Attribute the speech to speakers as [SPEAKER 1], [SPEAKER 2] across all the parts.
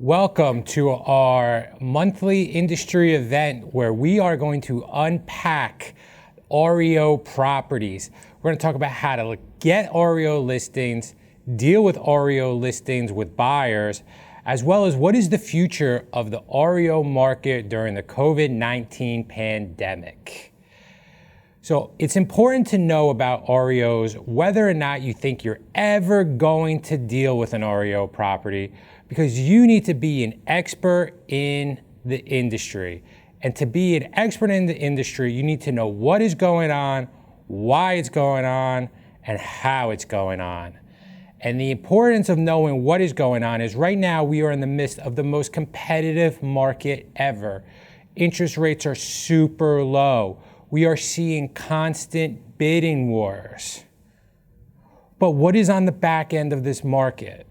[SPEAKER 1] Welcome to our monthly industry event where we are going to unpack REO properties. We're going to talk about how to get REO listings, deal with REO listings with buyers, as well as what is the future of the REO market during the COVID-19 pandemic. So it's important to know about REOs, whether or not you think you're ever going to deal with an REO property, because you need to be an expert in the industry. And to be an expert in the industry, you need to know what is going on, why it's going on, and how it's going on. And the importance of knowing what is going on is right now we are in the midst of the most competitive market ever. Interest rates are super low. We are seeing constant bidding wars. But what is on the back end of this market?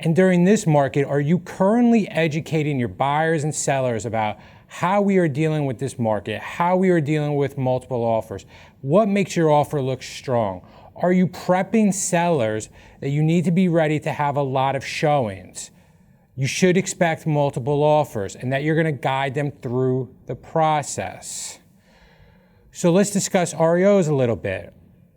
[SPEAKER 1] And during this market, are you currently educating your buyers and sellers about how we are dealing with this market, how we are dealing with multiple offers? What makes your offer look strong? Are you prepping sellers that you need to be ready to have a lot of showings? You should expect multiple offers and that you're going to guide them through the process. So let's discuss REOs a little bit.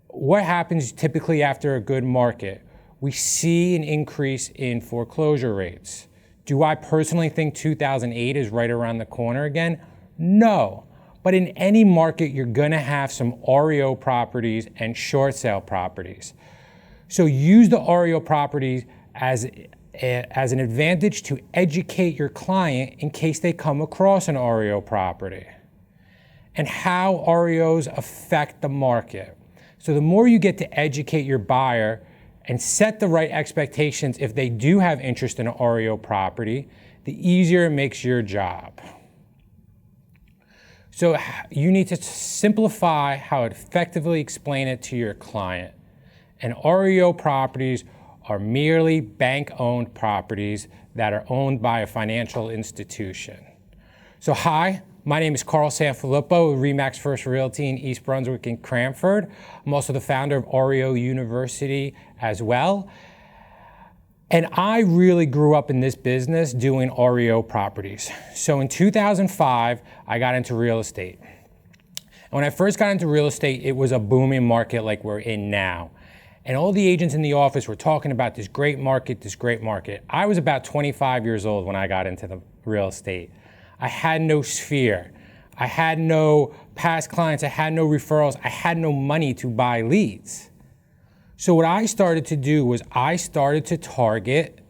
[SPEAKER 1] What happens typically after a good market? We see an increase in foreclosure rates. Do I personally think 2008 is right around the corner again? No. But in any market, you're gonna have some REO properties and short sale properties. So use the REO properties as an advantage to educate your client in case they come across an REO property. And how REOs affect the market. So the more you get to educate your buyer and set the right expectations if they do have interest in an REO property, the easier it makes your job. So you need to simplify how to effectively explain it to your client. And REO properties are merely bank-owned properties that are owned by a financial institution. So hi, my name is Carl Sanfilippo with RE/MAX First Realty in East Brunswick and Cranford. I'm also the founder of REO University as well. And I really grew up in this business doing REO properties. So in 2005, I got into real estate. And when I first got into real estate, it was a booming market like we're in now. And all the agents in the office were talking about this great market, this great market. I was about 25 years old when I got into the real estate. I had no sphere. I had no past clients. I had no referrals. I had no money to buy leads. So what I started to do was I started to target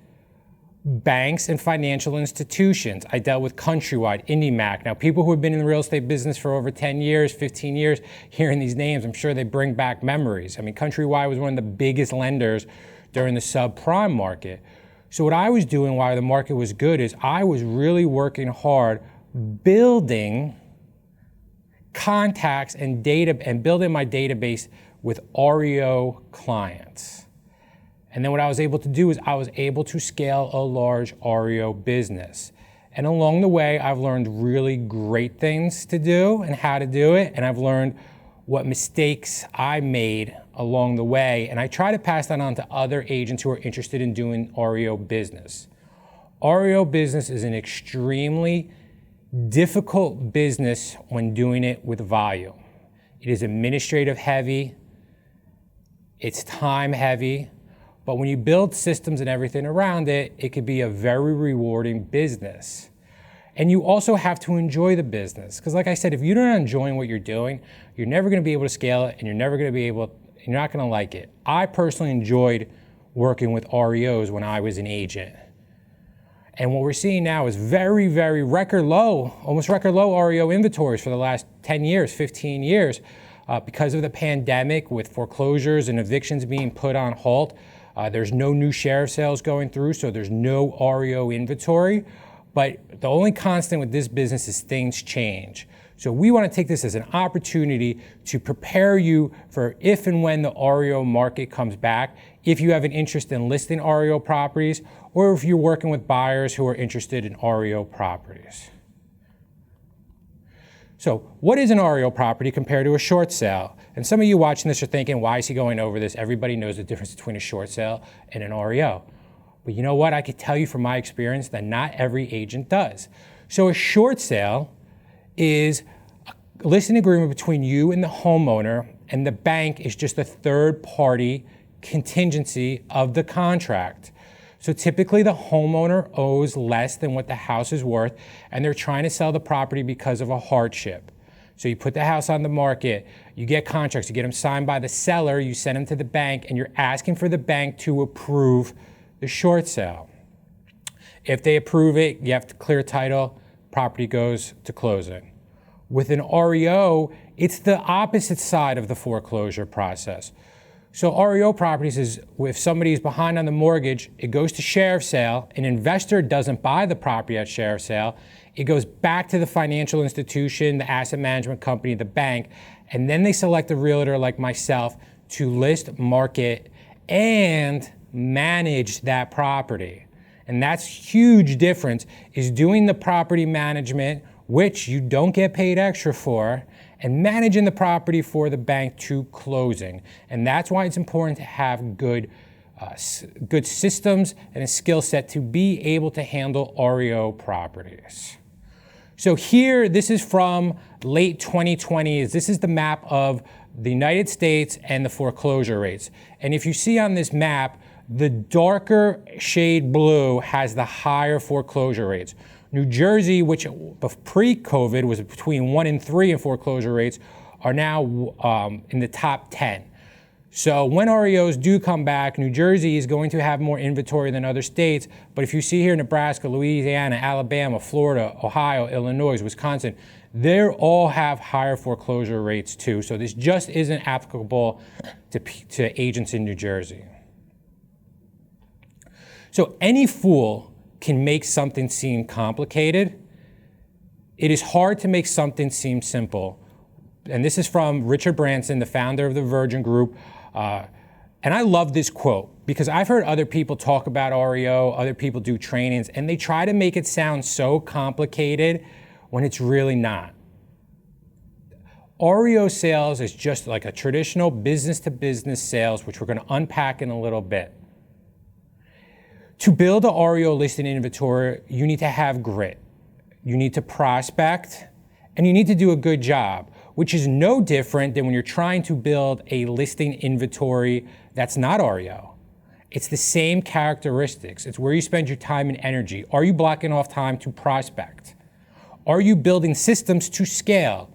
[SPEAKER 1] banks and financial institutions. I dealt with Countrywide, IndyMac. Now, people who have been in the real estate business for over 10 years, 15 years, hearing these names, I'm sure they bring back memories. I mean, Countrywide was one of the biggest lenders during the subprime market. So what I was doing while the market was good is I was really working hard building contacts and data and building my database with REO clients. And then what I was able to do is I was able to scale a large REO business. And along the way, I've learned really great things to do and how to do it. And I've learned what mistakes I made along the way. And I try to pass that on to other agents who are interested in doing REO business. REO business is an extremely difficult business when doing it with volume. It is administrative heavy, it's time heavy, but when you build systems and everything around it, it could be a very rewarding business. And you also have to enjoy the business. Because like I said, if you're not enjoying what you're doing, you're never gonna be able to scale it and you're not gonna like it. I personally enjoyed working with REOs when I was an agent. And what we're seeing now is very, very record low, almost record low REO inventories for the last 10 years, 15 years. Because of the pandemic with foreclosures and evictions being put on halt, there's no new sheriff sales going through, so there's no REO inventory. But the only constant with this business is things change. So we want to take this as an opportunity to prepare you for if and when the REO market comes back, if you have an interest in listing REO properties, or if you're working with buyers who are interested in REO properties. So what is an REO property compared to a short sale? And some of you watching this are thinking, why is he going over this? Everybody knows the difference between a short sale and an REO. But you know what? I could tell you from my experience that not every agent does. So a short sale is a listing agreement between you and the homeowner, and the bank is just a third party contingency of the contract. So typically the homeowner owes less than what the house is worth, and they're trying to sell the property because of a hardship. So you put the house on the market, you get contracts, you get them signed by the seller, you send them to the bank, and you're asking for the bank to approve the short sale. If they approve it, you have to clear title, property goes to closing. With an REO, it's the opposite side of the foreclosure process. So REO properties is, if somebody is behind on the mortgage, it goes to sheriff's sale. An investor doesn't buy the property at sheriff's sale. It goes back to the financial institution, the asset management company, the bank, and then they select a realtor like myself to list, market, and manage that property. And that's huge difference, is doing the property management, which you don't get paid extra for, and managing the property for the bank to closing. And that's why it's important to have good systems and a skill set to be able to handle REO properties. So here, this is from late 2020. This is the map of the United States and the foreclosure rates. And if you see on this map, the darker shade blue has the higher foreclosure rates. New Jersey, which pre-COVID was between 1 and 3 in foreclosure rates, are now in the top 10. So when REOs do come back, New Jersey is going to have more inventory than other states. But if you see here Nebraska, Louisiana, Alabama, Florida, Ohio, Illinois, Wisconsin, they all have higher foreclosure rates too. So this just isn't applicable to agents in New Jersey. So any fool can make something seem complicated. It is hard to make something seem simple. And this is from Richard Branson, the founder of the Virgin Group. And I love this quote because I've heard other people talk about REO, other people do trainings, and they try to make it sound so complicated when it's really not. REO sales is just like a traditional business-to-business sales, which we're going to unpack in a little bit. To build a REO listing inventory, you need to have grit. You need to prospect, and you need to do a good job, which is no different than when you're trying to build a listing inventory that's not REO. It's the same characteristics. It's where you spend your time and energy. Are you blocking off time to prospect? Are you building systems to scale?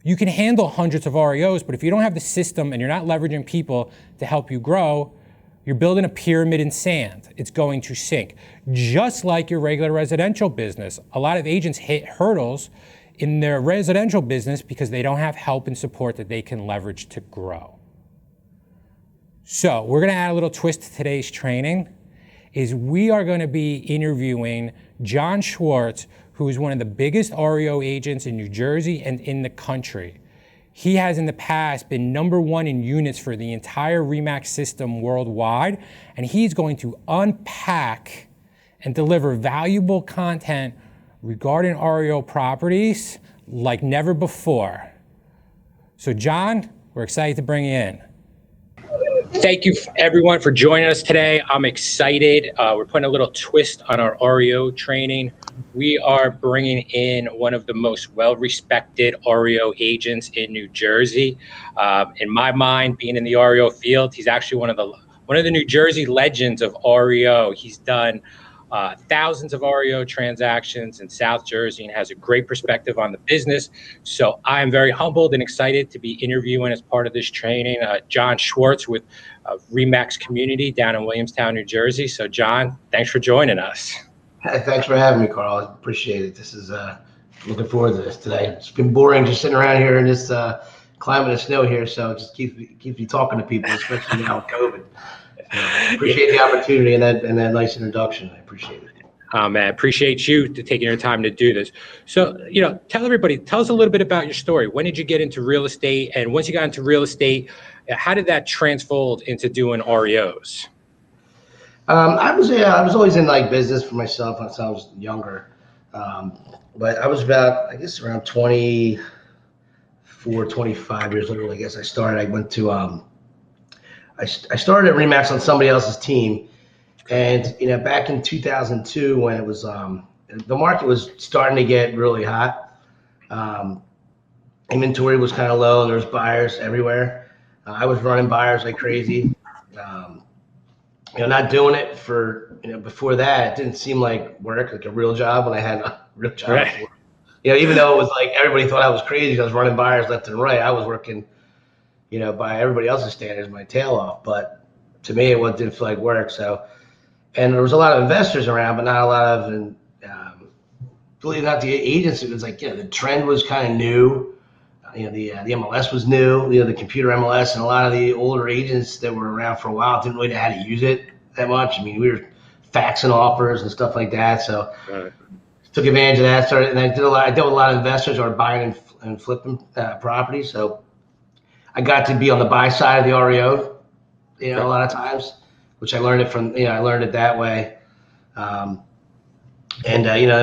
[SPEAKER 1] You can handle hundreds of REOs, but if you don't have the system and you're not leveraging people to help you grow, you're building a pyramid in sand. It's going to sink. Just like your regular residential business. A lot of agents hit hurdles in their residential business because they don't have help and support that they can leverage to grow. So we're gonna add a little twist to today's training, is we are gonna be interviewing John Schwartz, who is one of the biggest REO agents in New Jersey and in the country. He has in the past been #1 in units for the entire RE/MAX system worldwide, and he's going to unpack and deliver valuable content regarding REO properties like never before. So John, we're excited to bring you in. Thank you everyone for joining us today. I'm excited. We're putting a little twist on our REO training. We are bringing in one of the most well-respected REO agents in New Jersey. In my mind, being in the REO field, he's actually one of the New Jersey legends of REO. He's done thousands of REO transactions in South Jersey and has a great perspective on the business. So I'm very humbled and excited to be interviewing as part of this training, John Schwartz with RE/MAX Community down in Williamstown, New Jersey. So John, thanks for joining us.
[SPEAKER 2] Hey, thanks for having me, Carl. I appreciate it. This is looking forward to this today. It's been boring just sitting around here in this climate of snow here, so it just keeps me talking to people, especially now with COVID. Appreciate the opportunity and that nice introduction. I appreciate it.
[SPEAKER 1] Oh man, appreciate you taking your time to do this. So, tell us a little bit about your story. When did you get into real estate? And once you got into real estate, how did that transfold into doing REOs?
[SPEAKER 2] I was always in business for myself since I was younger. But I was about, I guess, around 24, 25 years old. I guess I went to, I started at RE/MAX on somebody else's team. And back in 2002, when it was the market was starting to get really hot, inventory was kind of low, and there was buyers everywhere. I was running buyers like crazy. Um, not doing it for before that, it didn't seem like work, like a real job when I had a real job
[SPEAKER 1] Right.
[SPEAKER 2] before. Even though it was like everybody thought I was crazy, I was running buyers left and right. I was working, by everybody else's standards, my tail off. But to me, it didn't feel like work. So, and there was a lot of investors around, but not a lot of, really not the agents. It was like, the trend was kind of new. The MLS was new. The computer MLS, and a lot of the older agents that were around for a while didn't really know how to use it that much. I mean, we were faxing offers and stuff like that. So,
[SPEAKER 1] Right.
[SPEAKER 2] took advantage of that. Started, and I dealt with a lot of investors who are buying and flipping properties. So I got to be on the buy side of the REO, a lot of times, which I learned it from. I learned it that way. And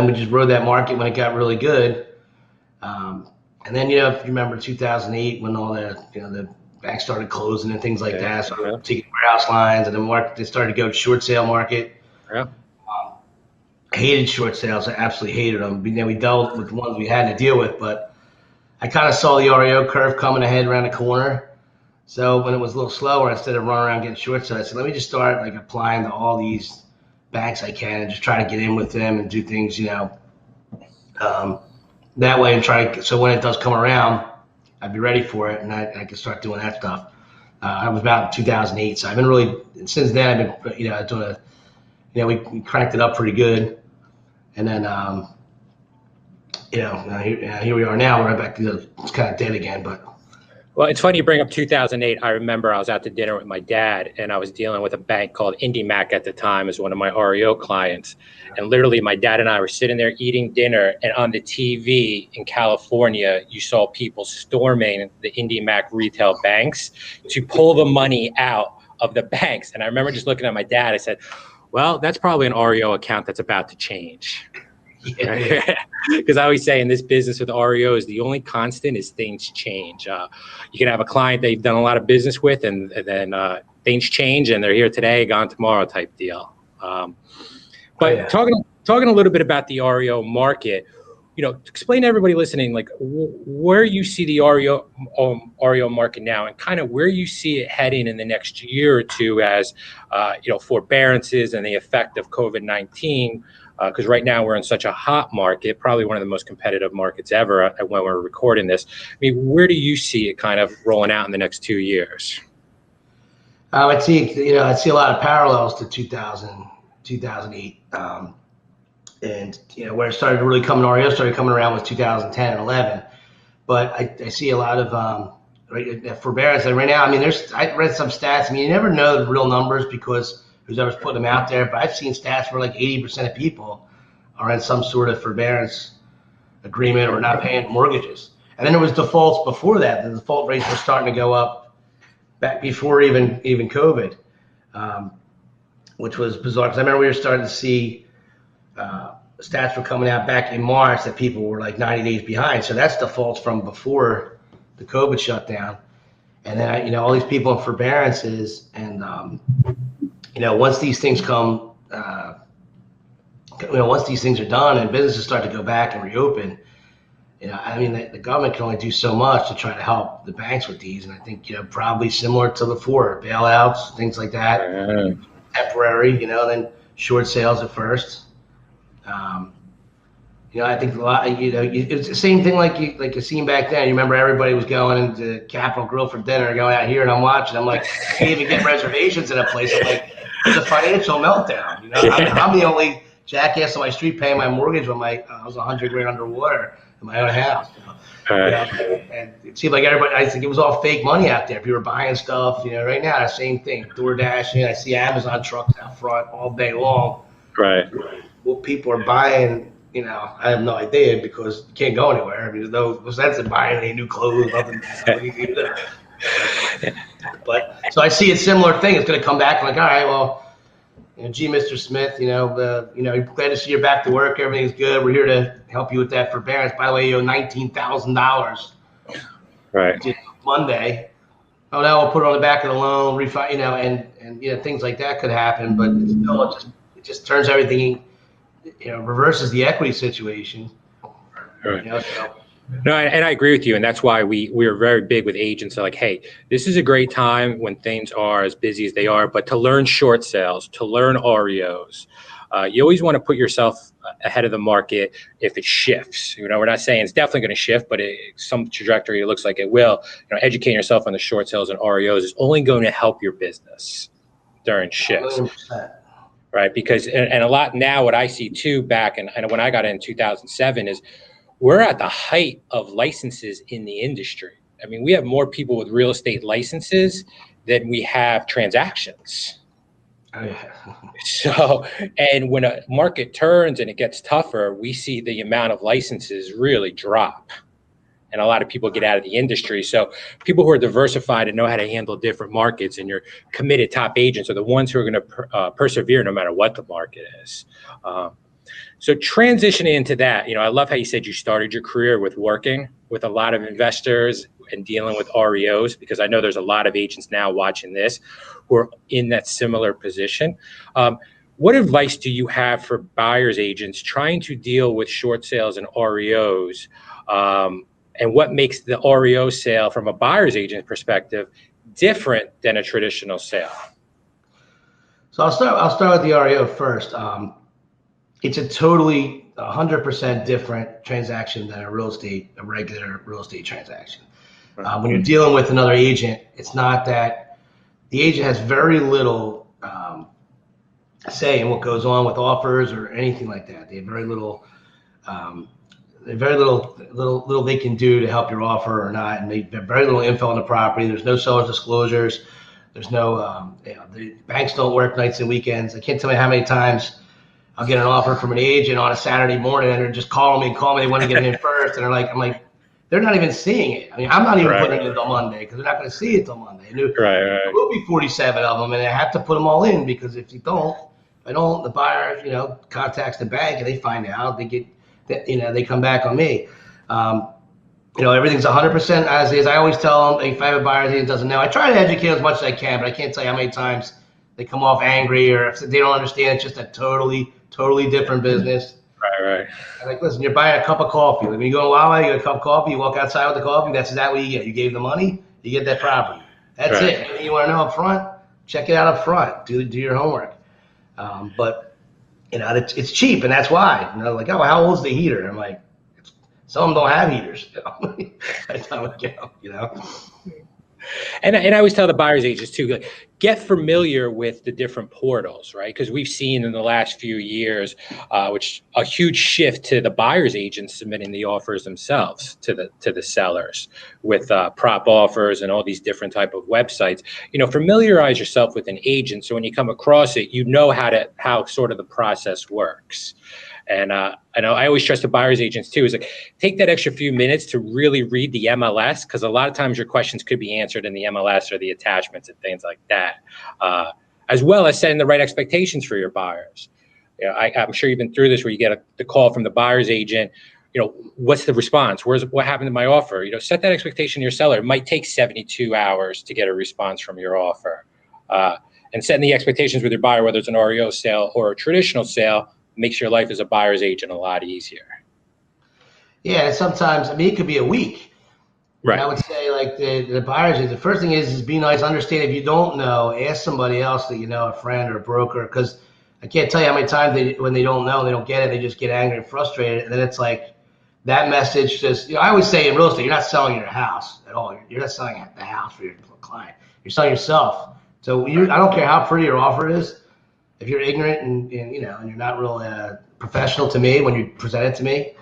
[SPEAKER 2] we just rode that market when it got really good. And then, if you remember 2008, when all the banks started closing and things like that, so taking warehouse lines, and the market, they started to go short sale market.
[SPEAKER 1] Yeah.
[SPEAKER 2] I hated short sales. I absolutely hated them. We dealt with the ones we had to deal with, but I kind of saw the REO curve coming ahead around the corner. So when it was a little slower, instead of running around getting short sales, I said, let me just start like applying to all these banks I can and just try to get in with them and do things, that way, and so when it does come around, I'd be ready for it, and I can start doing that stuff. I was about 2008, so I've been really, since then, I've been, doing we cranked it up pretty good. And then, here we are now. We're right back to it's kind of dead again. But
[SPEAKER 1] Well, it's funny you bring up 2008. I remember I was out to dinner with my dad, and I was dealing with a bank called IndyMac at the time as one of my REO clients. And literally, my dad and I were sitting there eating dinner, and on the TV in California, you saw people storming the IndyMac retail banks to pull the money out of the banks. And I remember just looking at my dad. I said, well, that's probably an REO account that's about to change. Because I always say in this business with REOs, the only constant is things change. You can have a client that you've done a lot of business with, and then things change, and they're here today, gone tomorrow type deal. But talking a little bit about the REO market, explain to everybody listening, like where you see the REO market now, and kind of where you see it heading in the next year or two as forbearances and the effect of COVID-19. Because right now we're in such a hot market, probably one of the most competitive markets ever when we're recording this. I mean, where do you see it kind of rolling out in the next 2 years?
[SPEAKER 2] I see a lot of parallels to 2008. And where it started really REO started coming around was 2010 and 11. But I see a lot of forbearance. And right now, I mean, I read some stats. I mean, you never know the real numbers because whoever's putting them out there. But I've seen stats where like 80% of people are in some sort of forbearance agreement or not paying mortgages. And then there was defaults before that. The default rates were starting to go up back before even COVID, which was bizarre. Because I remember we were starting to see stats were coming out back in March that people were like 90 days behind. So that's defaults from before the COVID shutdown. And then, all these people in forbearances, and once these things come, once these things are done and businesses start to go back and reopen, the government can only do so much to try to help the banks with these. And I think, probably similar to before, bailouts, things like that, temporary, then short sales at first. I think a lot, it's the same thing like you seen back then. You remember everybody was going into Capitol Grill for dinner, going out here, and I'm watching. I'm like, I can't even get reservations in a place. I'm like, it's a financial meltdown. I'm the only jackass on my street paying my mortgage when I was $100,000 underwater in my own house. And it seemed like everybody, I think it was all fake money out there. People were buying stuff. Right now, the same thing. DoorDash, I see Amazon trucks out front all day long.
[SPEAKER 1] Right.
[SPEAKER 2] What people are buying, I have no idea because you can't go anywhere. I mean, there's no sense in buying any new clothes, nothing. But so I see a similar thing. It's going to come back like, all right, well, gee, Mr. Smith, glad to see you're back to work. Everything's good. We're here to help you with that forbearance. By the way, you owe $19,000.
[SPEAKER 1] Right.
[SPEAKER 2] Monday. oh, now we'll put it on the back of the loan, refi, and things like that could happen. But still, it just turns everything, reverses the equity situation.
[SPEAKER 1] Right.
[SPEAKER 2] So
[SPEAKER 1] No, and I agree with you, and that's why we are very big with agents. They're like, hey, this is a great time when things are as busy as they are, but to learn short sales, to learn REOs, you always want to put yourself ahead of the market if it shifts. We're not saying it's definitely going to shift, but some trajectory it looks like it will. Educating yourself on the short sales and REOs is only going to help your business during shifts.
[SPEAKER 2] 1,000,000%.
[SPEAKER 1] Right, because and a lot now, what I see too back and when I got in 2007 is we're at the height of licenses in the industry. I mean, we have more people with real estate licenses than we have transactions.
[SPEAKER 2] Oh, yeah.
[SPEAKER 1] So, and when a market turns and it gets tougher, we see the amount of licenses really drop. And a lot of people get out of the industry. So people who are diversified and know how to handle different markets and your committed top agents are the ones who are going to persevere no matter what the market is. So transitioning into that, I love how you said you started your career with working with a lot of investors and dealing with REOs, because I know there's a lot of agents now watching this who are in that similar position. What advice do you have for buyer's agents trying to deal with short sales and REOs? And what makes the REO sale from a buyer's agent perspective different than a traditional sale?
[SPEAKER 2] So I'll start with the REO first. It's a totally 100% different transaction than a regular real estate transaction. When you're dealing with another agent, it's not that the agent has very little say in what goes on with offers or anything like that. They have very little. Little they can do to help your offer or not, and they have very little info on the property. There's no seller's disclosures. There's no, the banks don't work nights and weekends. I can't tell you how many times I'll get an offer from an agent on a Saturday morning, and they're just calling me. They want to get it in first, and I'm like, they're not even seeing it. I mean, I'm not even putting it in until Monday because they're not going to see it till Monday. There will be 47 of them, and I have to put them all in because if I don't, the buyer, contacts the bank and they find out, they come back on me. Everything's 100% as is. I always tell them, if I have a buyer that doesn't know, I try to educate as much as I can, but I can't tell you how many times they come off angry or if they don't understand. It's just a totally different business.
[SPEAKER 1] Right.
[SPEAKER 2] I'm like, listen, you're buying a cup of coffee. When you go to Wawa, you get a cup of coffee, you walk outside with the coffee, that's exactly what you get. You gave the money, you get that property. That's it. Anything you want to know up front, check it out up front. Do your homework. But it's cheap, and that's why. Like, oh, how old's the heater? I'm like, some of them don't have heaters. That's how it goes.
[SPEAKER 1] And I always tell the buyer's agents too, get familiar with the different portals, right? Because we've seen in the last few years, which a huge shift to the buyer's agents submitting the offers themselves to the sellers with prop offers and all these different type of websites. Familiarize yourself with an agent so when you come across it, how sort of the process works. And I always trust the buyer's agents too. Is like take that extra few minutes to really read the MLS because a lot of times your questions could be answered in the MLS or the attachments and things like that, as well as setting the right expectations for your buyers. I'm sure you've been through this where you get the call from the buyer's agent. What's the response? What happened to my offer? Set that expectation to your seller. It might take 72 hours to get a response from your offer, and setting the expectations with your buyer, whether it's an REO sale or a traditional sale, makes your life as a buyer's agent a lot easier.
[SPEAKER 2] Yeah, sometimes, it could be a week.
[SPEAKER 1] Right.
[SPEAKER 2] And I would say, like, the buyer's agent, the first thing is be nice, understand if you don't know, ask somebody else that a friend or a broker, because I can't tell you how many times when they don't know, they don't get it, they just get angry and frustrated, and then it's like, that message just, I always say in real estate, you're not selling your house at all. You're not selling the house for your client. You're selling yourself. So I don't care how pretty your offer is. If you're ignorant and you're not real professional to me when you present it to me,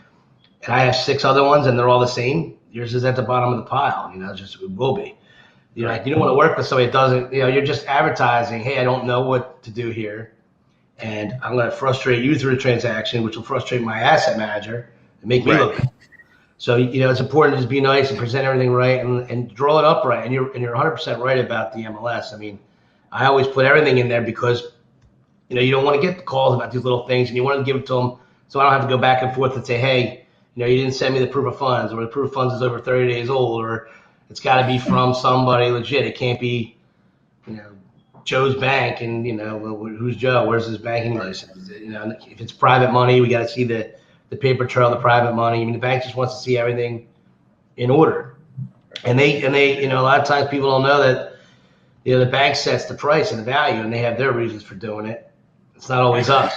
[SPEAKER 2] and I have 6 other ones and they're all the same, yours is at the bottom of the pile. It will be. You don't want to work with somebody that doesn't. You're just advertising. Hey, I don't know what to do here, and I'm going to frustrate you through a transaction, which will frustrate my asset manager and make me look bad. So it's important to just be nice and present everything right and draw it up right. And you're 100% right about the MLS. I always put everything in there because you don't want to get calls about these little things, and you want to give it to them so I don't have to go back and forth and say, hey, you didn't send me the proof of funds, or the proof of funds is over 30 days old, or It's got to be from somebody legit. It can't be, Joe's bank, and well, who's Joe? Where's his banking license? If it's private money, we got to see the paper trail, the private money. I mean, the bank just wants to see everything in order, and they, a lot of times people don't know that, the bank sets the price and the value, and they have their reasons for doing it. It's not always us.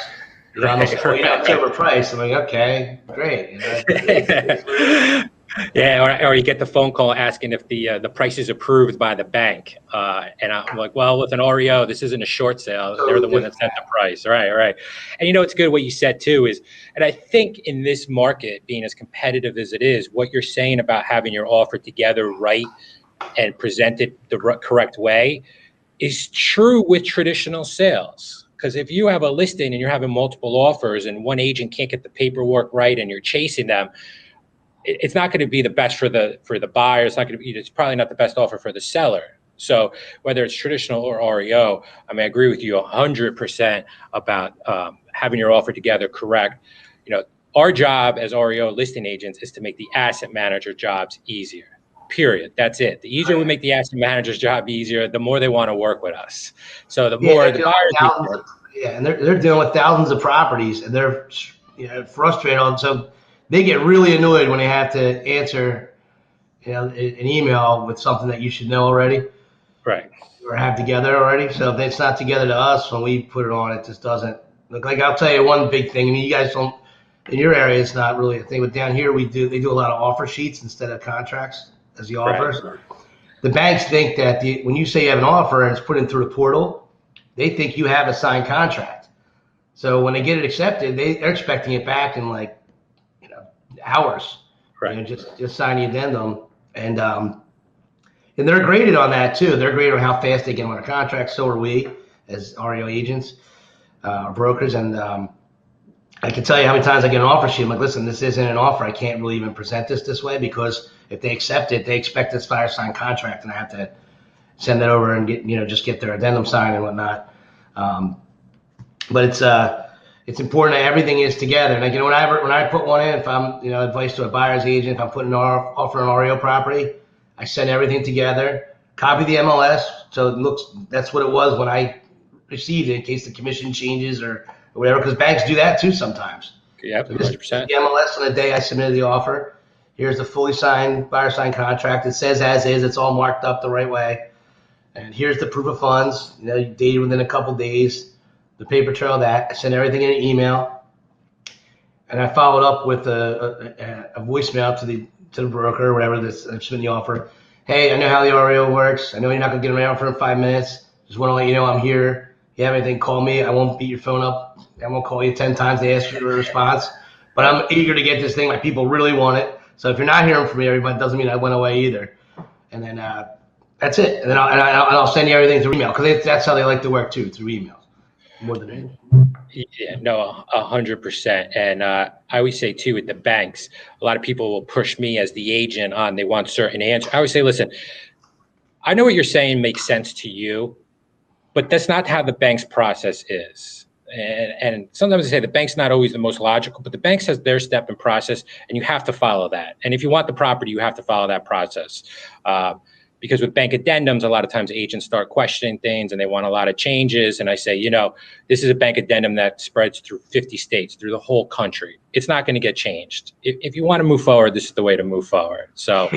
[SPEAKER 2] I'm say, it's overpriced. I'm like, okay, great.
[SPEAKER 3] Yeah, or you get the phone call asking if the price is approved by the bank, and I'm like, well, with an REO, this isn't a short sale. They're the one that set the price, right? And it's good what you said too is, and I think in this market being as competitive as it is, what you're saying about having your offer together right and presented the correct way is true with traditional sales. Because if you have a listing and you're having multiple offers and one agent can't get the paperwork right and you're chasing them, it's not going to be the best for the buyer. It's probably not the best offer for the seller. So whether it's traditional or REO, I mean, I agree with you 100% about having your offer together correct. Our job as REO listing agents is to make the asset manager jobs easier. Period. That's it. The easier we make the asset manager's job easier, the more they want to work with us. So the more the buyers.
[SPEAKER 2] And they're dealing with thousands of properties, and they're frustrated. So they get really annoyed when they have to answer an email with something that you should know already,
[SPEAKER 3] right,
[SPEAKER 2] or have together already. So if it's not together to us when we put it on, it just doesn't look like. I'll tell you one big thing. I mean, you guys don't, in your area, it's not really a thing, but down here they do a lot of offer sheets instead of contracts as the offers. Right. The banks think that when you say you have an offer and it's put in through the portal, they think you have a signed contract. So when they get it accepted, they're expecting it back in hours.
[SPEAKER 3] Right.
[SPEAKER 2] Just sign the addendum, and they're graded on that too. They're graded on how fast they get on a contract. So are we as REO agents, brokers, and I can tell you how many times I get an offer sheet. I'm like, listen, this isn't an offer. I can't really even present this way, because if they accept it, they expect this buyer signed contract, and I have to send that over and get their addendum signed and whatnot. But it's important that everything is together. And when I put one in, if I'm advice to a buyer's agent, if I'm putting an offer on REO property, I send everything together, copy the MLS, so it looks, that's what it was when I received it, in case the commission changes or whatever, because banks do that too sometimes.
[SPEAKER 3] Yep, 100%.
[SPEAKER 2] The MLS on the day I submitted the offer. Here's the fully signed buyer signed contract. It says as is. It's all marked up the right way. And here's the proof of funds. Dated within a couple days. The paper trail of that. I sent everything in an email, and I followed up with a voicemail to the broker or whatever that's submitting the offer. Hey, I know how the REO works. I know you're not gonna get an offer in 5 minutes. Just want to let you know I'm here. If you have anything, call me. I won't beat your phone up. I won't call you 10 times to ask you for a response. But I'm eager to get this thing. My people really want it. So if you're not hearing from me, everybody, doesn't mean I went away either. And then that's it. And then I'll send you everything through email, because that's how they like to work too, through emails more than anything.
[SPEAKER 3] Yeah, no, 100%. And I always say too, with the banks, a lot of people will push me as the agent on, they want certain answers. I always say, listen, I know what you're saying makes sense to you, but that's not how the bank's process is. And sometimes I say the bank's not always the most logical, but the bank has their step and process, and you have to follow that. And if you want the property, you have to follow that process. Because with bank addendums, a lot of times agents start questioning things and they want a lot of changes. And I say, this is a bank addendum that spreads through 50 states, through the whole country. It's not going to get changed. If you want to move forward, this is the way to move forward. So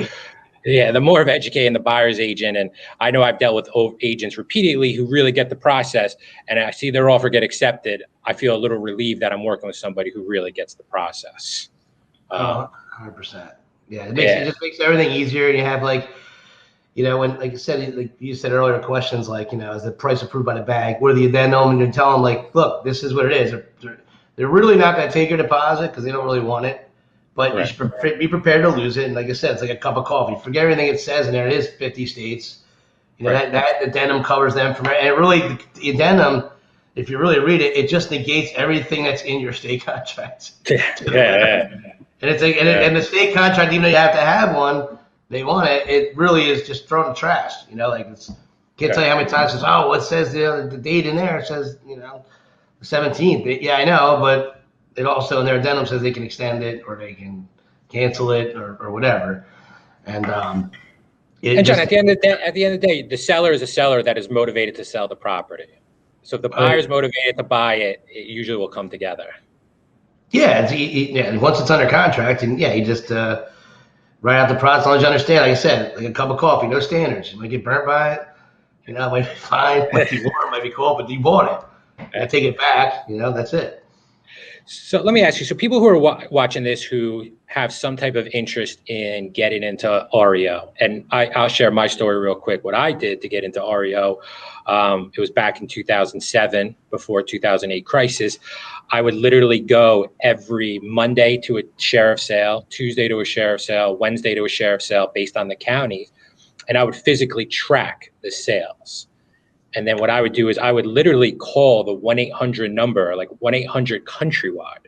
[SPEAKER 3] yeah, the more of educating the buyer's agent, and I know I've dealt with agents repeatedly who really get the process, and I see their offer get accepted, I feel a little relieved that I'm working with somebody who really gets the process.
[SPEAKER 2] 100%. Yeah, it just makes everything easier. You have when, like I said, like you said earlier, questions like, is the price approved by the bank? What are the addendum? And you're telling them, look, this is what it is. They're really not going to take your deposit because they don't really want it. But right. You should be prepared to lose it. And like I said, it's like a cup of coffee. Forget everything it says in there. It is 50 states. Right. That addendum covers them from, and really the addendum, if you really read it, it just negates everything that's in your state contracts.
[SPEAKER 3] Yeah.
[SPEAKER 2] And it's like, and the state contract, even though you have to have one, they want it. It really is just thrown in the trash. Can't tell you how many times it says, oh, what says the date in there? It says, the 17th. Yeah, I know, but it also in their addendum says they can extend it or they can cancel it or whatever. And
[SPEAKER 3] And John, at the end of the day, the seller is a seller that is motivated to sell the property. So if the buyer is motivated to buy it, it usually will come together.
[SPEAKER 2] Yeah, and once it's under contract, and yeah, you just write out the process. As long as you understand, like I said, like a cup of coffee, no standards. You might get burnt by it, it might be fine, might be warm, might be cold, but you bought it. I take it back, that's it.
[SPEAKER 3] So let me ask you, so people who are watching this who have some type of interest in getting into REO, and I'll share my story real quick, what I did to get into REO. It was back in 2007, before 2008 crisis. I would literally go every Monday to a sheriff sale, Tuesday to a sheriff sale, Wednesday to a sheriff sale based on the county, and I would physically track the sales. And then what I would do is I would literally call the 1-800 number, like 1-800 countrywide.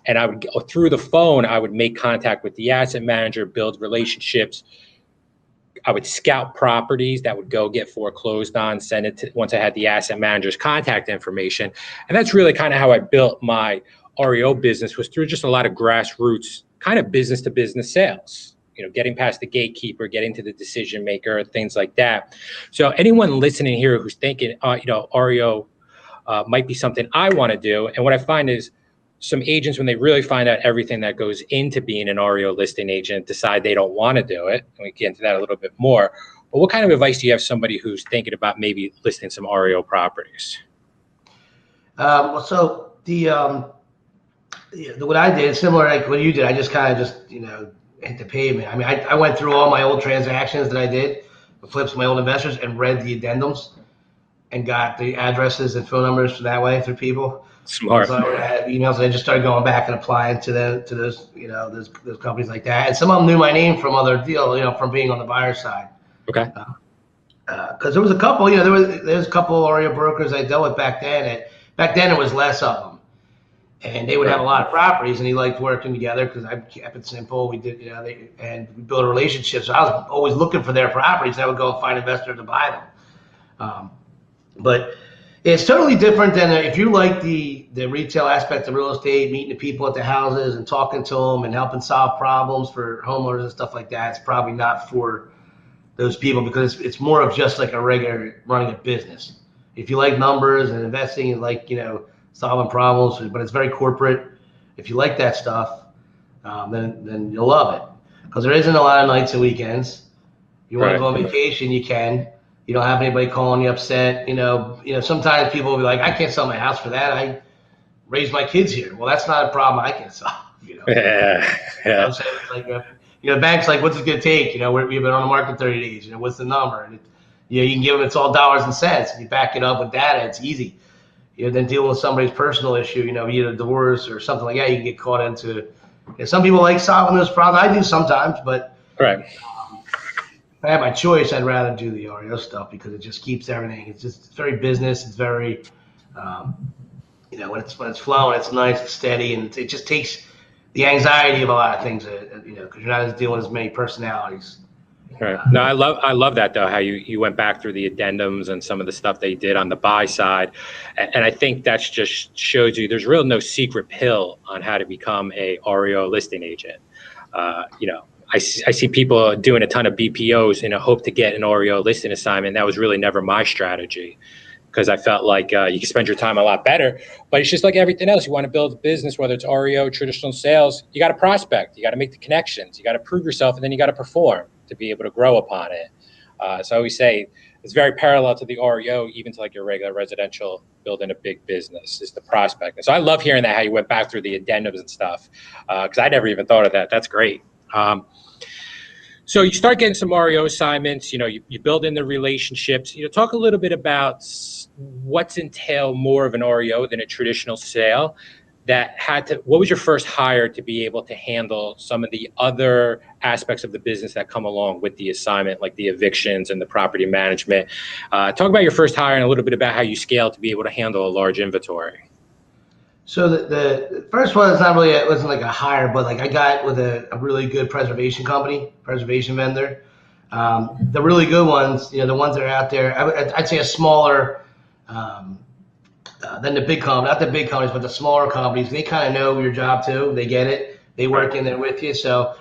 [SPEAKER 3] And I would go through the phone, I would make contact with the asset manager, build relationships. I would scout properties that would go get foreclosed on, send it to, once I had the asset manager's contact information. And that's really kind of how I built my REO business, was through just a lot of grassroots kind of business to business sales. Getting past the gatekeeper, getting to the decision maker, things like that. So anyone listening here who's thinking, REO might be something I want to do. And what I find is some agents, when they really find out everything that goes into being an REO listing agent, decide they don't want to do it. And we get into that a little bit more. But what kind of advice do you have somebody who's thinking about maybe listing some REO properties?
[SPEAKER 2] So what I did, similar like what you did, I just kind of hit the pavement. I mean, I went through all my old transactions that I did, the flips of my old investors, and read the addendums and got the addresses and phone numbers that way through people.
[SPEAKER 3] Smart.
[SPEAKER 2] So I had emails, and I just started going back and applying to those those companies like that. And some of them knew my name from other deals, from being on the buyer side.
[SPEAKER 3] Okay.
[SPEAKER 2] Because there was a couple, there was a couple REO brokers I dealt with back then. Back then it was less of them. And they would have a lot of properties, and he liked working together because I kept it simple. We did, and we built a relationship. So I was always looking for their properties. I would go and find an investor to buy them. But it's totally different than if you like the retail aspect of real estate, meeting the people at the houses and talking to them and helping solve problems for homeowners and stuff like that. It's probably not for those people because it's more of just like a regular running a business. If you like numbers and investing and like, solving problems, but it's very corporate. If you like that stuff, then you'll love it because there isn't a lot of nights and weekends. You want to go on vacation, you can. You don't have anybody calling you upset. Sometimes people will be like, I can't sell my house for that. I raised my kids here. Well, that's not a problem I can solve.
[SPEAKER 3] Yeah.
[SPEAKER 2] It's like, bank's like, what's it going to take? We've been on the market 30 days. What's the number? And you can give them, it's all dollars and cents. And you back it up with data. It's easy. Then dealing with somebody's personal issue, either a divorce or something like that, you can get caught into. Some people like solving those problems. I do sometimes, but if I had my choice, I'd rather do the REO stuff because it just keeps everything. It's very business. It's very, when it's flowing, it's nice, it's steady, and it just takes the anxiety of a lot of things. Because you're not dealing with as many personalities.
[SPEAKER 3] Right. No, I love that though, how you went back through the addendums and some of the stuff they did on the buy side. And I think that's just shows you there's no secret pill on how to become a REO listing agent. I see people doing a ton of BPOs in a hope to get an REO listing assignment. That was really never my strategy because I felt like you can spend your time a lot better, but it's just like everything else. You want to build a business, whether it's REO, traditional sales, you got to prospect, you got to make the connections, you got to prove yourself, and then you got to perform to be able to grow upon it. So I always say it's very parallel to the REO, even to like your regular residential building a big business is the prospect. And so I love hearing that, how you went back through the addendums and stuff, because I never even thought of that. That's great. So you start getting some REO assignments, you build in the relationships, talk a little bit about what's entail more of an REO than a traditional sale. What was your first hire to be able to handle some of the other aspects of the business that come along with the assignment, like the evictions and the property management? Talk about your first hire and a little bit about how you scaled to be able to handle a large inventory.
[SPEAKER 2] So the first one it wasn't like a hire, but like I got with a really good preservation vendor. The really good ones, the ones that are out there, I'd say a smaller, than the big companies, not the big companies, but the smaller companies. They kind of know your job too. They get it. They work in there with you. So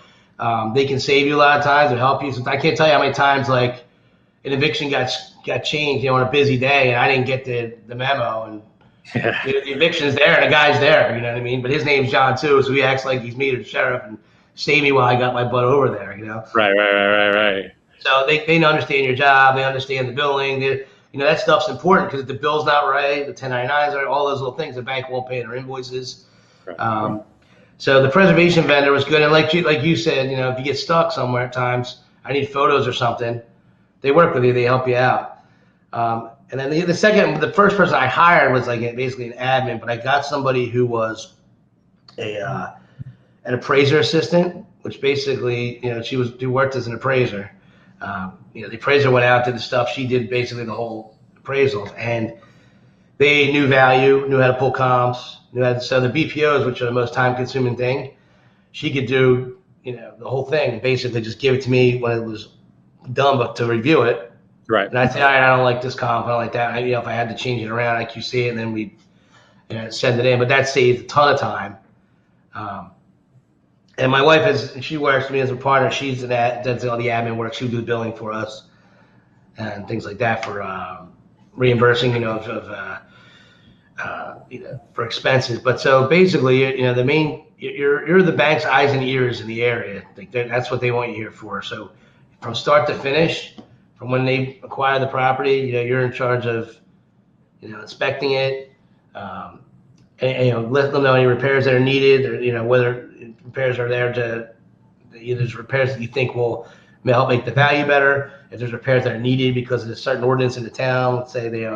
[SPEAKER 2] They can save you a lot of times or help you. So I can't tell you how many times like an eviction got changed, on a busy day, and I didn't get the memo, and the eviction's there and the guy's there, you know what I mean? But his name's John too, so he acts like he's me or the sheriff and save me while I got my butt over there,
[SPEAKER 3] Right.
[SPEAKER 2] So they understand your job, they understand the billing, that stuff's important because if the bill's not right, the 1099s are all those little things, the bank won't pay their invoices.
[SPEAKER 3] Right.
[SPEAKER 2] So the preservation vendor was good, and like you said, if you get stuck somewhere at times, I need photos or something. They work with you, they help you out. And then the first person I hired was like basically an admin, but I got somebody who was an appraiser assistant, which basically, she worked as an appraiser. The appraiser went out, did the stuff. She did basically the whole appraisals, and they knew value, knew how to pull comps, so the BPOs, which are the most time-consuming thing, she could do, the whole thing, basically just give it to me when it was done, but to review it.
[SPEAKER 3] Right.
[SPEAKER 2] And I'd say, all right, I don't like this comp, I don't like that. If I had to change it around, I QC it, and then we send it in. But that saved a ton of time. And my wife she works with me as a partner. She's does all the admin work. She'll do the billing for us and things like that for reimbursing, for expenses. But so basically, you're the bank's eyes and ears in the area. That's what they want you here for. So from start to finish, from when they acquire the property, you're in charge of, inspecting it, and let them know any repairs that are needed, or whether repairs are there there's repairs that you think will help make the value better. If there's repairs that are needed because there's a certain ordinance in the town, let's say the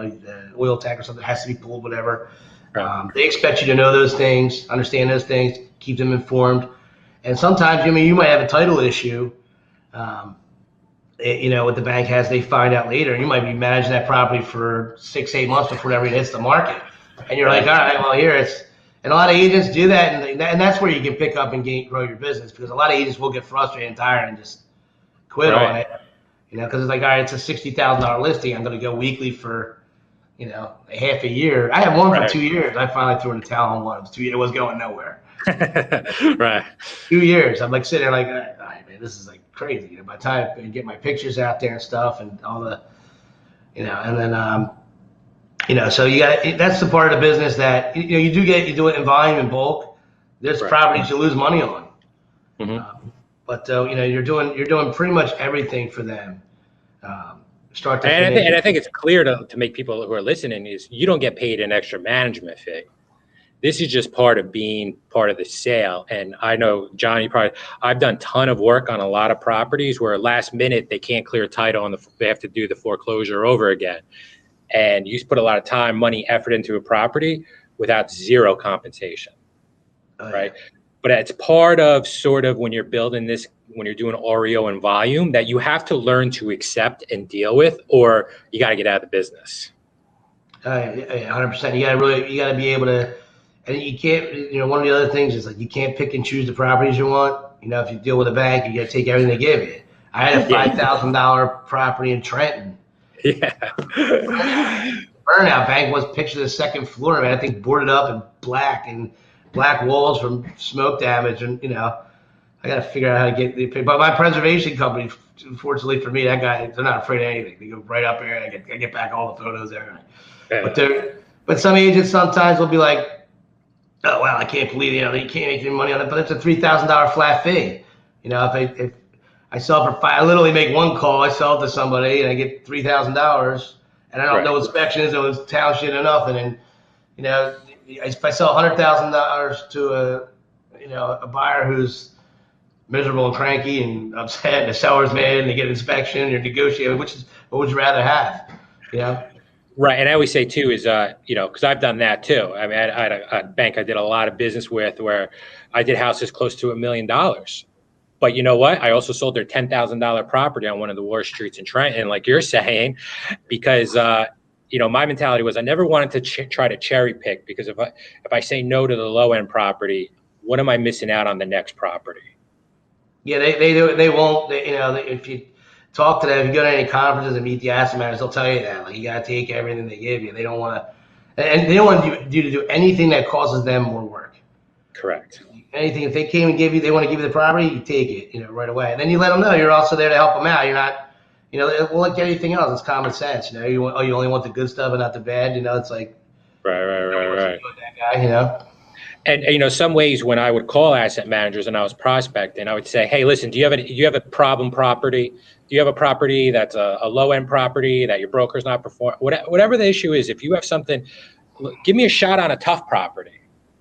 [SPEAKER 2] oil tank or something has to be pulled, whatever.
[SPEAKER 3] Right.
[SPEAKER 2] They expect you to know those things, understand those things, keep them informed. And sometimes, you might have a title issue. What the bank has, they find out later. You might be managing that property for 6-8 months before it ever hits the market, and you're like, all right, well, here it's. And a lot of agents do that, and that's where you can pick up and grow your business, because a lot of agents will get frustrated and tired and just quit on it, because it's like, all right, it's a $60,000 listing. I'm going to go weekly for, a half a year. I had one for 2 years. I finally threw in the towel on one. It was going nowhere.
[SPEAKER 3] Right.
[SPEAKER 2] 2 years. I'm like sitting there like, all right, man, this is like crazy. By the time I get my pictures out there and stuff and all the, and then, so that's the part of the business that, you do it in volume and bulk. There's properties you lose money on.
[SPEAKER 3] Mm-hmm.
[SPEAKER 2] But you're doing pretty much everything for them. Start to finish.
[SPEAKER 3] And I think it's clear to make people who are listening is you don't get paid an extra management fee. This is just part of being part of the sale. And I know, John, I've done a ton of work on a lot of properties where last minute they can't clear title and they have to do the foreclosure over again. And you put a lot of time, money, effort into a property without zero compensation, right? But it's part of sort of when you're building this, when you're doing REO and volume, that you have to learn to accept and deal with, or you got to get out of the business.
[SPEAKER 2] 100%. You got to be able to, and you can't, one of the other things is like, you can't pick and choose the properties you want. If you deal with a bank, you got to take everything they give you. I had a $5,000 property in Trenton.
[SPEAKER 3] Yeah.
[SPEAKER 2] Burnout bank was pictured the second floor, man. I think boarded up in black walls from smoke damage, and I got to figure out how to get. But my preservation company, fortunately for me, that guy, they're not afraid of anything. They go right up there, and I get back all the photos there. Yeah. But some agents sometimes will be like, oh wow, I can't believe they can't make any money on it, but it's a $3,000 flat fee. If I sell for I literally make one call. I sell it to somebody and I get $3,000, and I don't know inspections, no town shit or nothing. And if I sell $100,000 to a buyer who's miserable and cranky and upset, and the seller's mad, and they get an inspection, you're negotiating. What would you rather have?
[SPEAKER 3] Right, and I always say too is because I've done that too. I mean, I had a bank I did a lot of business with where I did houses close to $1 million. But you know what? I also sold their $10,000 property on one of the worst streets in Trenton, like you're saying, because my mentality was I never wanted to try to cherry pick, because if I say no to the low end property, what am I missing out on the next property? Yeah,
[SPEAKER 2] they won't. If you talk to them, if you go to any conferences and meet the asset managers, they'll tell you that like you got to take everything they give you. They don't want to, and they don't want you to do anything that causes them more work.
[SPEAKER 3] Correct.
[SPEAKER 2] anything, if they came and they want to give you the property, you take it, right away. And then you let them know you're also there to help them out. You're not, well, like anything else, it's common sense. You only want the good stuff and not the bad. It's like,
[SPEAKER 3] Right.
[SPEAKER 2] that guy.
[SPEAKER 3] And some ways when I would call asset managers and I was prospecting, I would say, hey, listen, do you have a problem property? Do you have a property that's a low end property that your broker's not performing? Whatever the issue is, if you have something, give me a shot on a tough property.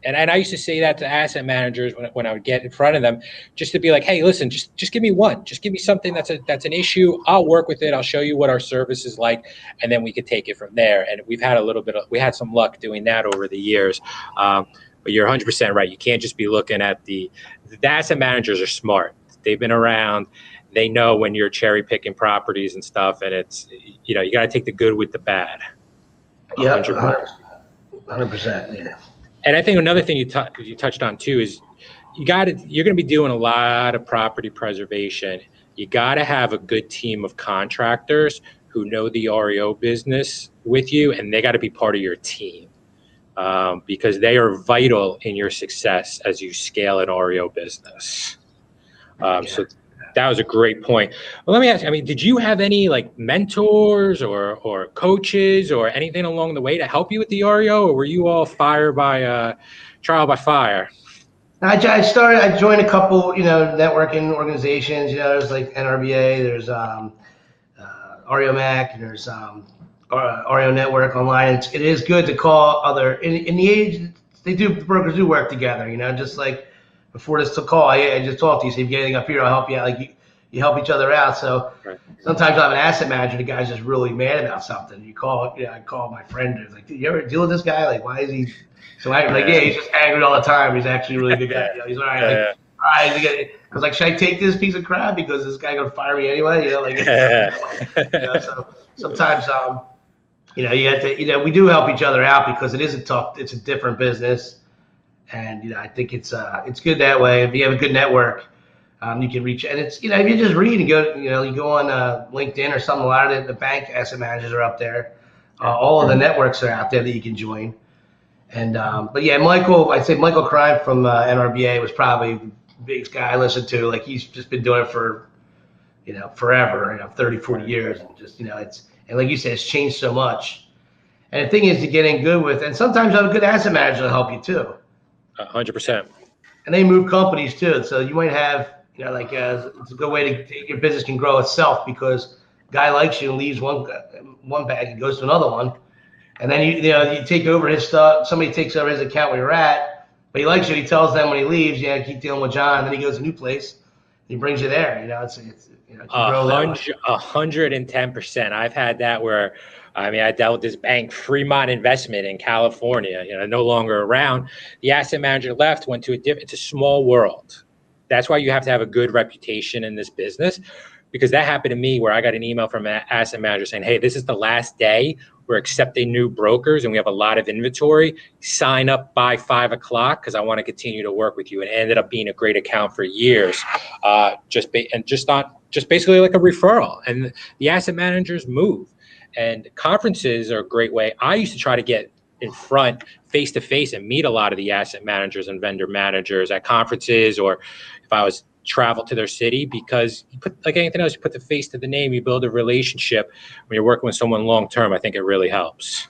[SPEAKER 3] And I used to say that to asset managers when I would get in front of them, just to be like, hey, listen, just give me one. Just give me something that's an issue. I'll work with it. I'll show you what our service is like, and then we could take it from there. And we had some luck doing that over the years. But you're 100% right. You can't just be looking at the asset managers are smart. They've been around. They know when you're cherry picking properties and stuff. And it's, you got to take the good with the bad.
[SPEAKER 2] Yeah, 100%. Yeah.
[SPEAKER 3] And I think another thing you touched on too is you're going to be doing a lot of property preservation. You got to have a good team of contractors who know the REO business with you, and they got to be part of your team. Because they are vital in your success as you scale an REO business. So that was a great point. Well, let me ask you, did you have any like mentors or coaches or anything along the way to help you with the REO, or were you all trial by fire?
[SPEAKER 2] I joined a couple, networking organizations. There's like NRBA, there's REO Mac, and there's REO Network online. It is good to call other in the age the brokers do work together. Just like before this call, I just talked to you. So if you get anything up here, I'll help you out. Like you help each other out. So sometimes I have an asset manager. The guy's just really mad about something. I call my friend. It's like, dude, you ever deal with this guy? Like, why is he so angry? Like, yeah, he's just angry all the time. He's actually a really good guy. He's all right. All right, because like, should I take this piece of crap because this guy gonna fire me anyway? So sometimes you have to, we do help each other out because it's a different business. And, I think it's good that way. If you have a good network, you can reach, and it's, if you just read and go, you go on LinkedIn or something, a lot of the bank asset managers are up there. All of the networks are out there that you can join. And, but yeah, I'd say Michael Crime from NRBA was probably the biggest guy I listened to. Like he's just been doing it for, forever, 30, 40 years. And just, and like you said, it's changed so much. And the thing is to get in good with, and sometimes a good asset manager will help you too.
[SPEAKER 3] 100%.
[SPEAKER 2] And they move companies too. So you might have, it's a good way to your business can grow itself because guy likes you and leaves one bag and goes to another one. And then you take over his stuff. Somebody takes over his account where you're at, but he likes you. He tells them when he leaves, keep dealing with John. Then he goes to a new place. He brings you there. It's
[SPEAKER 3] 110%. I've had that where, I dealt with this bank, Fremont Investment in California, no longer around. The asset manager left, went to it's a small world. That's why you have to have a good reputation in this business, because that happened to me where I got an email from an asset manager saying, hey, this is the last day. We're accepting new brokers and we have a lot of inventory. Sign up by 5 o'clock because I want to continue to work with you. And it ended up being a great account for years, just basically like a referral. And the asset managers move. And conferences are a great way. I used to try to get in front face to face and meet a lot of the asset managers and vendor managers at conferences, or if I was travel to their city, because you put, like anything else, you put the face to the name, you build a relationship. When you're working with someone long term, I think it really helps.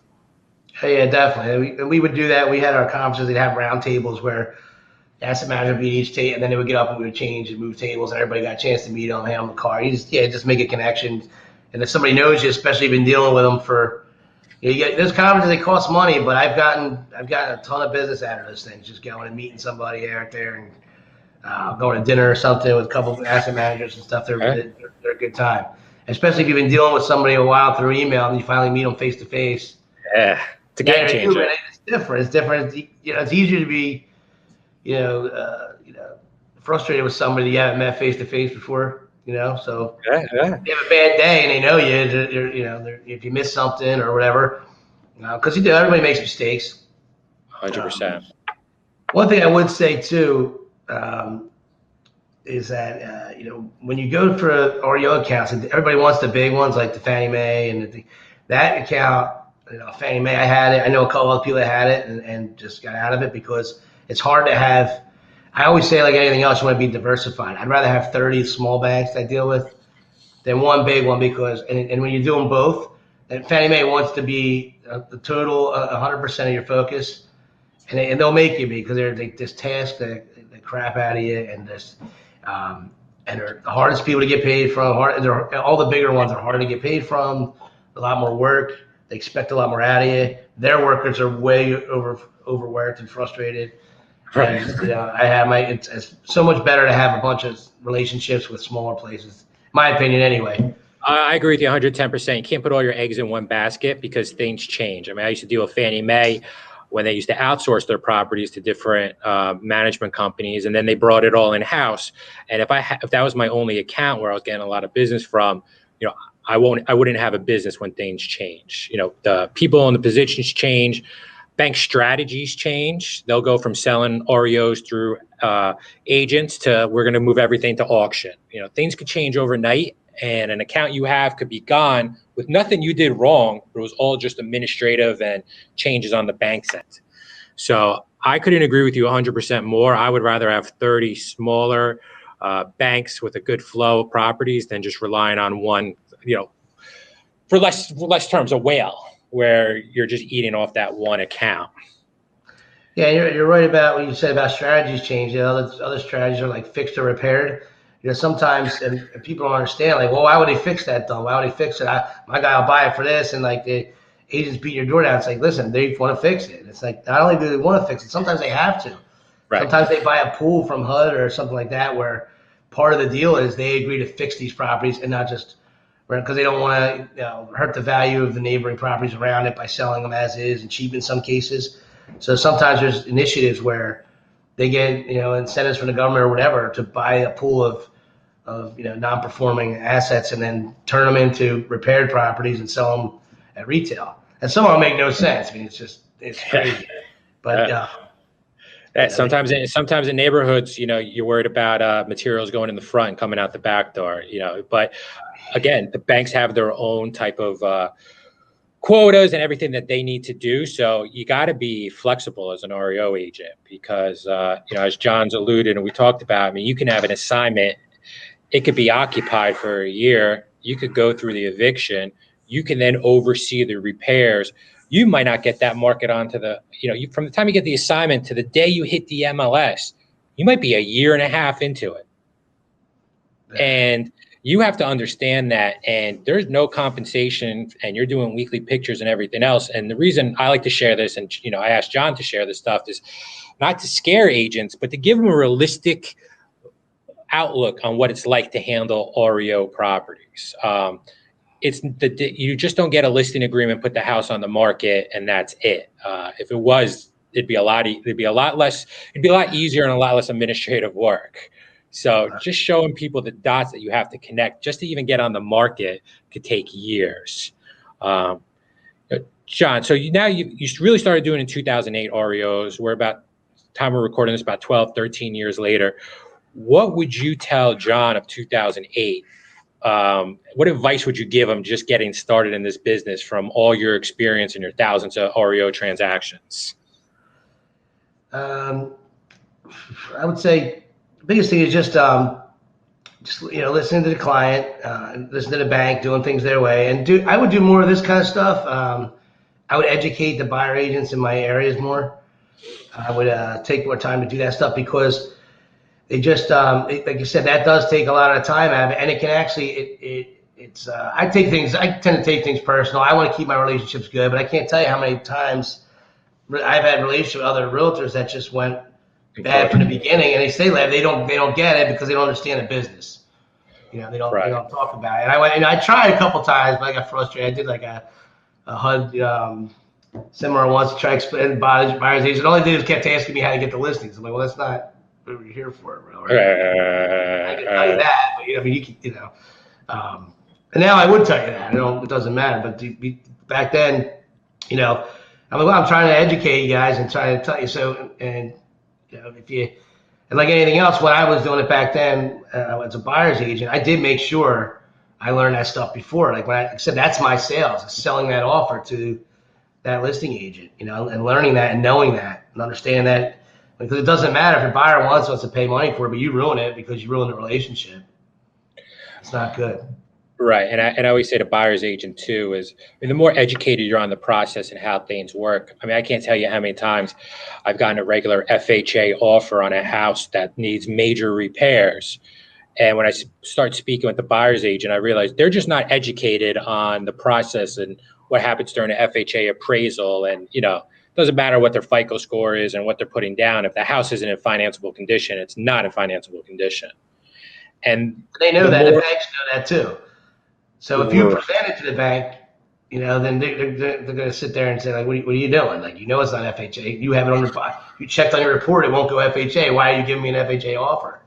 [SPEAKER 2] Yeah, definitely. We would do that. We had our conferences. They'd have round tables where the asset manager would be each table, and then they would get up and we would change and move tables, and everybody got a chance to meet them, hand them the car. Just make a connection. And if somebody knows you, especially if you've been dealing with them for, those conferences, they cost money, but I've gotten a ton of business out of those things, just going and meeting somebody out there and going to dinner or something with a couple of asset managers and stuff. They're a good time, especially if you've been dealing with somebody a while through email and you finally meet them face to face.
[SPEAKER 3] Yeah, it's a game changer.
[SPEAKER 2] It's different. It's different. It's easier to be, frustrated with somebody you haven't met face to face before. So if you have a bad day and they know you, if you miss something or whatever, because everybody makes mistakes.
[SPEAKER 3] 100%.
[SPEAKER 2] One thing I would say too is that when you go for REO accounts, everybody wants the big ones like the Fannie Mae and that account. Fannie Mae, I had it. I know a couple other people that had it and just got out of it because it's hard to have. I always say, like anything else, you want to be diversified. I'd rather have 30 small banks I deal with than one big one, because and when you're doing both, and Fannie Mae wants to be the total 100% of your focus, and they'll make you be, because they just task the crap out of you, and this and they're the hardest people to get paid from. All the bigger ones are harder to get paid from. A lot more work. They expect a lot more out of you. Their workers are way overworked and frustrated.
[SPEAKER 3] Right.
[SPEAKER 2] And it's so much better to have a bunch of relationships with smaller places, in my opinion, anyway.
[SPEAKER 3] I agree with you 110%. You can't put all your eggs in one basket because things change. I mean, I used to deal with Fannie Mae when they used to outsource their properties to different management companies, and then they brought it all in house. And if that was my only account where I was getting a lot of business from, you know, I wouldn't have a business when things change. You know, the people in the positions change, bank strategies change. They'll go from selling REOs through agents to we're going to move everything to auction. You know, things could change overnight, and an account you have could be gone with nothing you did wrong. It was all just administrative and changes on the bank's end. So I couldn't agree with you 100% more. I would rather have 30 smaller banks with a good flow of properties than just relying on one, you know, for less terms, a whale, where you're just eating off that one account.
[SPEAKER 2] Yeah, you're right about what you said about strategies change. You know, other strategies are like fixed or repaired. You know, sometimes and people don't understand, like, well, why would they fix that though? Why would they fix it? My guy will buy it for this, and like the agents beat your door down. It's like, listen, they want to fix it. It's like, not only do they want to fix it, sometimes they have to.
[SPEAKER 3] Right.
[SPEAKER 2] Sometimes they buy a pool from HUD or something like that, where part of the deal is they agree to fix these properties and not just because they don't want to hurt the value of the neighboring properties around it by selling them as is and cheap in some cases. So sometimes there's initiatives where they get incentives from the government or whatever to buy a pool of non-performing assets and then turn them into repaired properties and sell them at retail. And some of them make no sense. I mean, it's crazy. But
[SPEAKER 3] sometimes in neighborhoods, you know, you're worried about materials going in the front and coming out the back door. You know, but again, the banks have their own type of quotas and everything that they need to do. So you got to be flexible as an REO agent because, as John's alluded and we talked about, I mean, you can have an assignment. It could be occupied for a year. You could go through the eviction. You can then oversee the repairs. You might not get that market onto from the time you get the assignment to the day you hit the MLS, you might be a year and a half into it. And you have to understand that, and there's no compensation, and you're doing weekly pictures and everything else. And the reason I like to share this, and I asked John to share this stuff, is not to scare agents, but to give them a realistic outlook on what it's like to handle REO properties. You just don't get a listing agreement, put the house on the market, and that's it. If it was, it'd be a lot easier and a lot less administrative work. So just showing people the dots that you have to connect just to even get on the market could take years. John, so you really started doing in 2008 REOs. We're about time we're recording this about 12, 13 years later. What would you tell John of 2008? What advice would you give him just getting started in this business from all your experience and your thousands of REO transactions?
[SPEAKER 2] I would say the biggest thing is just listening to the client, listen to the bank, doing things their way, and I would do more of this kind of stuff. I would educate the buyer agents in my areas more. I would take more time to do that stuff because they just, like you said, that does take a lot of time out of it, and it can actually, I tend to take things personal. I want to keep my relationships good, but I can't tell you how many times I've had relationships with other realtors that just went bad from the beginning, and they stay there. They don't get it because they don't understand the business. They don't talk about it. And I tried a couple times, but I got frustrated. I did like a HUD seminar once to try to explain buyer's agent. All they did was kept asking me how to get the listings. I'm like, well, that's not what we're here for, bro. Right? I can tell you that, but and now I would tell you that. It doesn't matter. But back then, I'm like, well, I'm trying to educate you guys and trying to tell you. So, and and like anything else, when I was doing it back then as a buyer's agent, I did make sure I learned that stuff before. Like when I said, that's my sales, selling that offer to that listing agent, and learning that and knowing that and understanding that Because it doesn't matter if your buyer wants us to pay money for it, but you ruin it because you ruin the relationship. It's not good.
[SPEAKER 3] Right. And I always say to buyer's agent too is, I mean, the more educated you're on the process and how things work. I mean, I can't tell you how many times I've gotten a regular FHA offer on a house that needs major repairs. And when I start speaking with the buyer's agent, I realize they're just not educated on the process and what happens during an FHA appraisal. And, you know, it doesn't matter what their FICO score is and what they're putting down. If the house isn't in financeable condition, it's not in financeable condition. And
[SPEAKER 2] they know that. The banks know that too. So if you
[SPEAKER 3] Right.
[SPEAKER 2] present it to the bank, you know, then they're going to sit there and say, like, what are you doing? Like, you know, it's not FHA. You have it on your file. You checked on your report. It won't go FHA. Why are you giving me an FHA offer?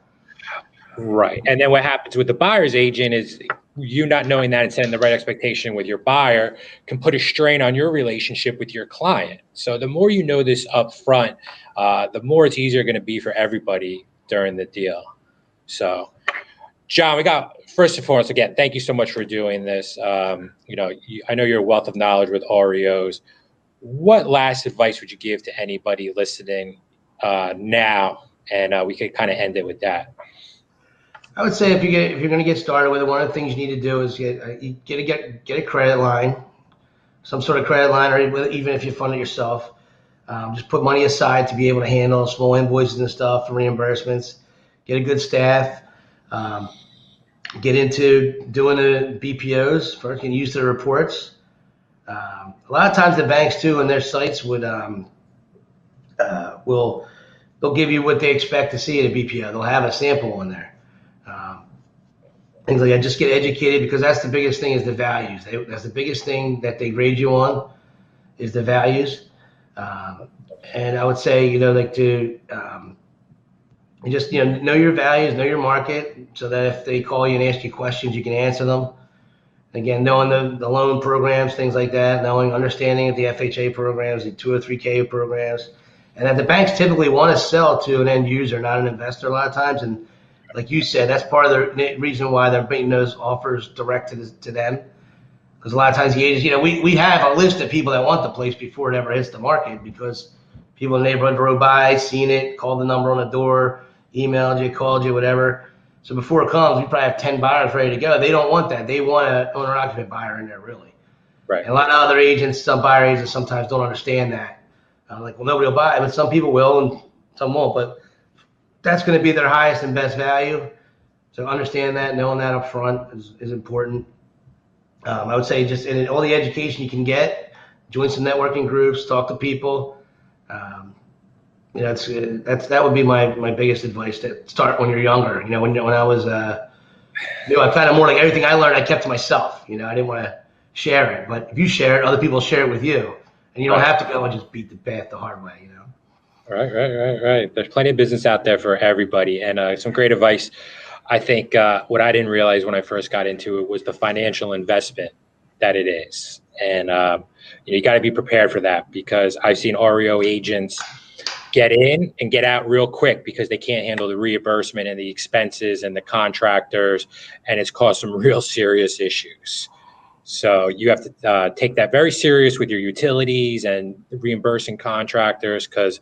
[SPEAKER 3] Right. And then what happens with the buyer's agent is you not knowing that and setting the right expectation with your buyer can put a strain on your relationship with your client. So the more you know this up front, the more it's easier going to be for everybody during the deal. So, John, first and foremost, again, thank you so much for doing this. You know, I know you're a wealth of knowledge with REOs. What last advice would you give to anybody listening now? And we could kind of end it with that.
[SPEAKER 2] I would say if you're going to get started with it, one of the things you need to do is get a credit line, some sort of credit line, or even if you fund it yourself, just put money aside to be able to handle small invoices and stuff and reimbursements. Get a good staff. Get into doing the BPOs first and use the reports. A lot of times the banks too, and their sites they'll give you what they expect to see at a BPO. They'll have a sample in there. Things like that. Just get educated because that's the biggest thing is the values. That's the biggest thing that they grade you on is the values. And I would say, you know, like to just, you know your values, know your market, so that if they call you and ask you questions, you can answer them. Again, knowing the loan programs, things like that, understanding the FHA programs, the 203K programs, and that the banks typically want to sell to an end user, not an investor a lot of times. And like you said, that's part of the reason why they're making those offers direct to them. Because a lot of times the agents, you know, we have a list of people that want the place before it ever hits the market because people in the neighborhood rode by, seen it, called the number on the door, emailed you, called you, whatever. So before it comes, we probably have 10 buyers ready to go. They don't want that. They want an owner-occupant buyer in there, really.
[SPEAKER 3] Right.
[SPEAKER 2] And a lot of other agents, some buyer agents sometimes don't understand that. Like, well, nobody will buy it, but some people will and some won't. But that's going to be their highest and best value. So understand that, knowing that up front is important. I would say just in all the education you can get, join some networking groups, talk to people. You know, that would be my biggest advice, to start when you're younger. You know, when I was new, I found it more like everything I learned I kept to myself. You know, I didn't want to share it, but if you share it, other people share it with you, and you don't have to go and just beat the path the hard way. You know.
[SPEAKER 3] Right. There's plenty of business out there for everybody, and some great advice. I think what I didn't realize when I first got into it was the financial investment that it is, and you got to be prepared for that because I've seen REO agents get in and get out real quick because they can't handle the reimbursement and the expenses and the contractors, and it's caused some real serious issues. So you have to take that very serious with your utilities and reimbursing contractors because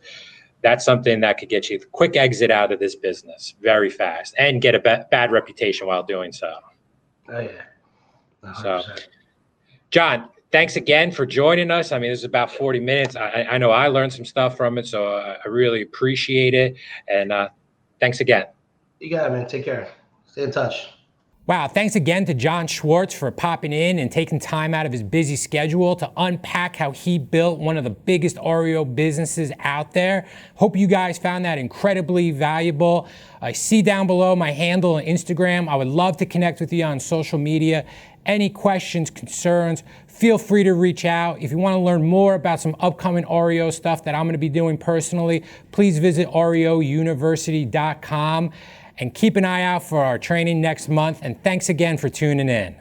[SPEAKER 3] that's something that could get you a quick exit out of this business very fast and get a bad reputation while doing so.
[SPEAKER 2] Oh, yeah. 100%.
[SPEAKER 3] So, John, thanks again for joining us. I mean, this is about 40 minutes. I know I learned some stuff from it, so I really appreciate it. And thanks again.
[SPEAKER 2] You got it, man. Take care. Stay in touch.
[SPEAKER 1] Wow, thanks again to John Schwartz for popping in and taking time out of his busy schedule to unpack how he built one of the biggest REO businesses out there. Hope you guys found that incredibly valuable. I see down below my handle on Instagram. I would love to connect with you on social media. Any questions, concerns, feel free to reach out. If you want to learn more about some upcoming REO stuff that I'm going to be doing personally, please visit reouniversity.com. And keep an eye out for our training next month. And thanks again for tuning in.